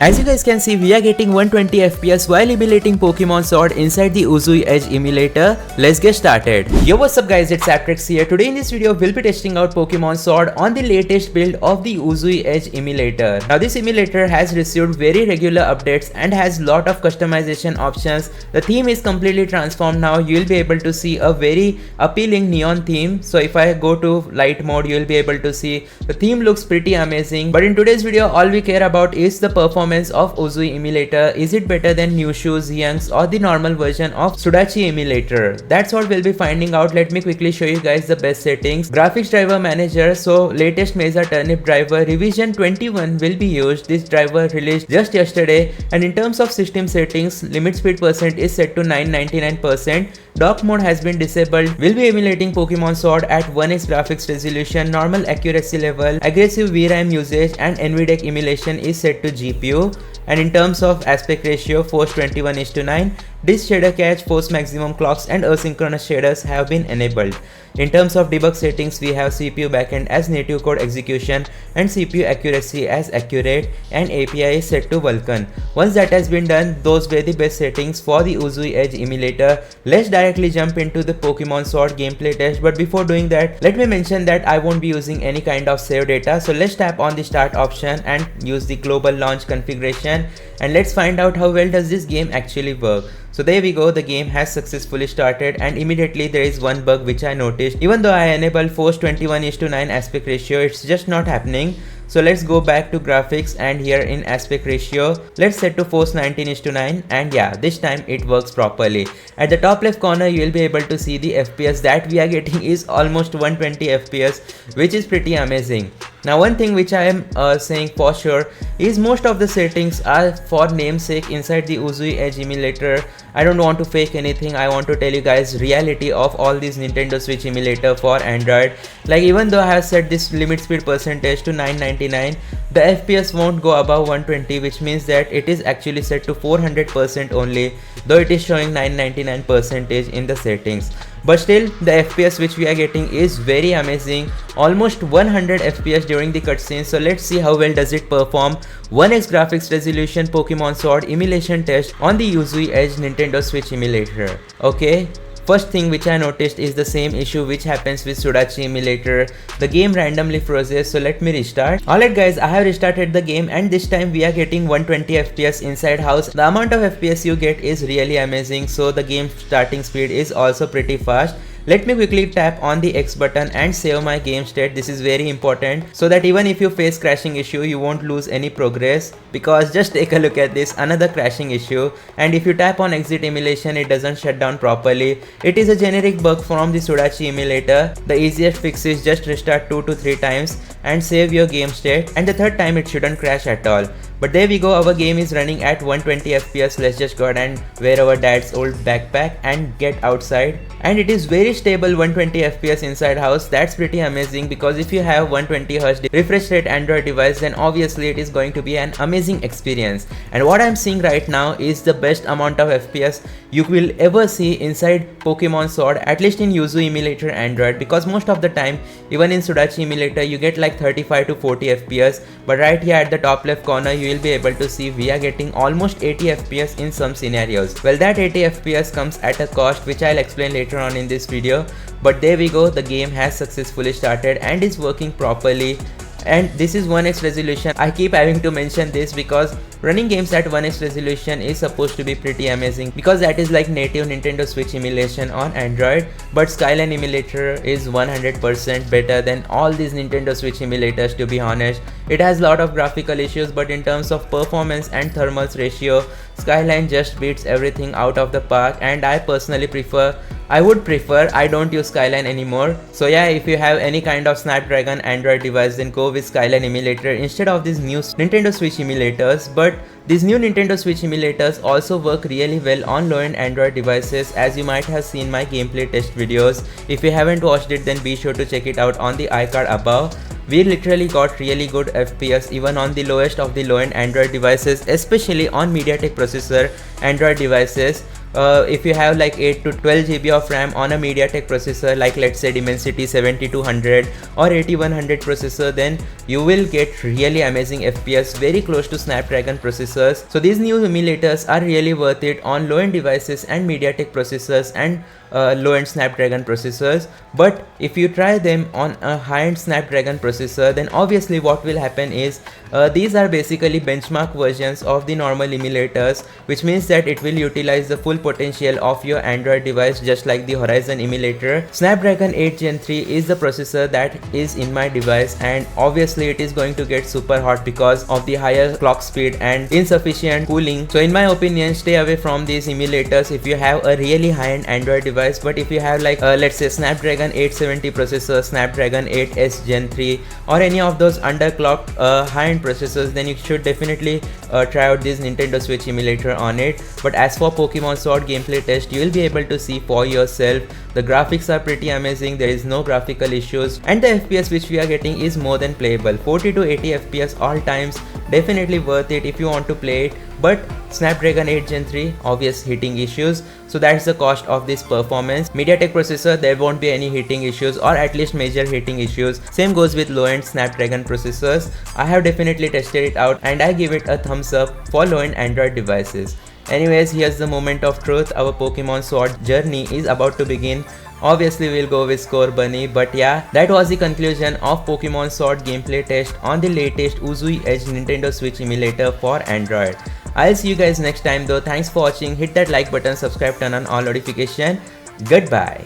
As you guys can see, we are getting 120 FPS while emulating Pokemon Sword inside the UZUY Emulator. Let's get started. Yo, what's up guys, it's Aptrix here. Today in this video, we'll be testing out Pokemon Sword on the latest build of the UZUY Emulator. Now this emulator has received very regular updates and has lot of customization options. The theme is completely transformed now. You'll be able to see a very appealing neon theme. So if I go to light mode, you'll be able to see the theme looks pretty amazing. But in today's video, all we care about is the performance of UZUY Emulator. Is it better than Newshoo, Xianx or the normal version of UZUY Emulator? That's what we'll be finding out. Let me quickly show you guys the best settings. Graphics driver manager. So latest Mesa Turnip driver revision 21 will be used. This driver released just yesterday. And in terms of system settings, limit speed percent is set to 999%. Dock mode has been disabled. We'll be emulating Pokemon Sword at 1x graphics resolution, normal accuracy level, aggressive VRAM usage and NVDEC emulation is set to GPU. And in terms of aspect ratio, force 21:9, disk shader cache, force maximum clocks and asynchronous shaders have been enabled. In terms of debug settings, we have CPU backend as native code execution and CPU accuracy as accurate and API is set to Vulkan. Once that has been done, those were the best settings for the UZUY Emulator. Let's directly jump into the Pokemon Sword gameplay test, but before doing that, let me mention that I won't be using any kind of save data. So let's tap on the start option and use the global launch configuration and let's find out how well does this game actually work. So there we go, the game has successfully started and immediately there is one bug which I noticed. Even though I enable force 21:9 aspect ratio, it's just not happening. So let's go back to graphics and here in aspect ratio, let's set to force 19:9 and yeah, this time it works properly. At the top left corner, you will be able to see the FPS that we are getting is almost 120 FPS, which is pretty amazing. Now one thing which I am saying for sure is most of the settings are for namesake inside the UZUY Emulator. I don't want to fake anything. I want to tell you guys reality of all these Nintendo Switch emulator for Android. Like even though I have set this limit speed percentage to 999, the FPS won't go above 120, which means that it is actually set to 400% only, though it is showing 999% in the settings. But still, the FPS which we are getting is very amazing, almost 100 FPS during the cutscene. So let's see how well does it perform. 1x graphics resolution Pokemon Sword emulation test on the UZUY Nintendo Switch emulator. Okay. First thing which I noticed is the same issue which happens with UZUY Emulator. The game randomly freezes, so let me restart. Alright guys, I have restarted the game and this time we are getting 120 FPS inside house. The amount of FPS you get is really amazing, so the game starting speed is also pretty fast. Let me quickly tap on the X button and save my game state. This is very important so that even if you face crashing issue, you won't lose any progress, because just take a look at this, another crashing issue, and if you tap on exit emulation, it doesn't shut down properly. It is a generic bug from the UZUY Emulator. The easiest fix is just restart 2 to 3 times and save your game state, and the third time it shouldn't crash at all. But there we go, our game is running at 120 FPS. Let's just go ahead and wear our dad's old backpack and get outside. And it is very stable 120 FPS inside house. That's pretty amazing, because if you have 120Hz refresh rate Android device, then obviously it is going to be an amazing experience. And what I'm seeing right now is the best amount of FPS you will ever see inside Pokemon Sword, at least in UZUY Emulator Android, because most of the time, even in UZUY Emulator, you get like 35 to 40 FPS. But right here at the top left corner, you will be able to see we are getting almost 80 FPS in some scenarios. Well, that 80 FPS comes at a cost which I'll explain later on in this video. But there we go, the game has successfully started and is working properly. And this is 1x resolution. I keep having to mention this because running games at 1x resolution is supposed to be pretty amazing, because that is like native Nintendo Switch emulation on Android. But Skyline emulator is 100% better than all these Nintendo Switch emulators, to be honest. It has a lot of graphical issues, but in terms of performance and thermals ratio, Skyline just beats everything out of the park. And I personally would prefer, I don't use Skyline anymore. So yeah, if you have any kind of Snapdragon Android device, then go with Skyline emulator instead of these new Nintendo Switch emulators. But these new Nintendo Switch emulators also work really well on low-end Android devices, as you might have seen my gameplay test videos. If you haven't watched it, then be sure to check it out on the iCard above. We literally got really good FPS even on the lowest of the low-end Android devices, especially on MediaTek processor Android devices. if you have like 8 to 12 GB of RAM on a MediaTek processor, like let's say Dimensity 7200 or 8100 processor, then you will get really amazing FPS very close to Snapdragon processors. So these new emulators are really worth it on low-end devices and MediaTek processors and low-end Snapdragon processors. But if you try them on a high-end Snapdragon processor, then obviously what will happen is these are basically benchmark versions of the normal emulators, which means that it will utilize the full potential of your Android device, just like the Horizon emulator. Snapdragon 8 Gen 3 is the processor that is in my device, and obviously it is going to get super hot because of the higher clock speed and insufficient cooling. So in my opinion, stay away from these emulators if you have a really high-end Android device. But if you have like let's say Snapdragon 870 processor, Snapdragon 8s Gen 3 or any of those underclocked high-end processors, then you should definitely try out this Nintendo Switch emulator on it. But as for Pokemon Sword gameplay test, you will be able to see for yourself. The graphics are pretty amazing, there is no graphical issues, and the FPS which we are getting is more than playable. 40 to 80 FPS all times, definitely worth it if you want to play it. But Snapdragon 8 Gen 3, obvious heating issues, so that's the cost of this performance. MediaTek processor, there won't be any heating issues, or at least major heating issues. Same goes with low-end Snapdragon processors. I have definitely tested it out and I give it a thumbs up for low-end Android devices. Anyways, here's the moment of truth. Our Pokemon Sword journey is about to begin. Obviously we'll go with Score Bunny, but yeah, that was the conclusion of Pokemon Sword gameplay test on the latest UZUY Edge Nintendo Switch emulator for Android. I'll see you guys next time though. Thanks for watching. Hit that like button, subscribe, turn on all notification. Goodbye.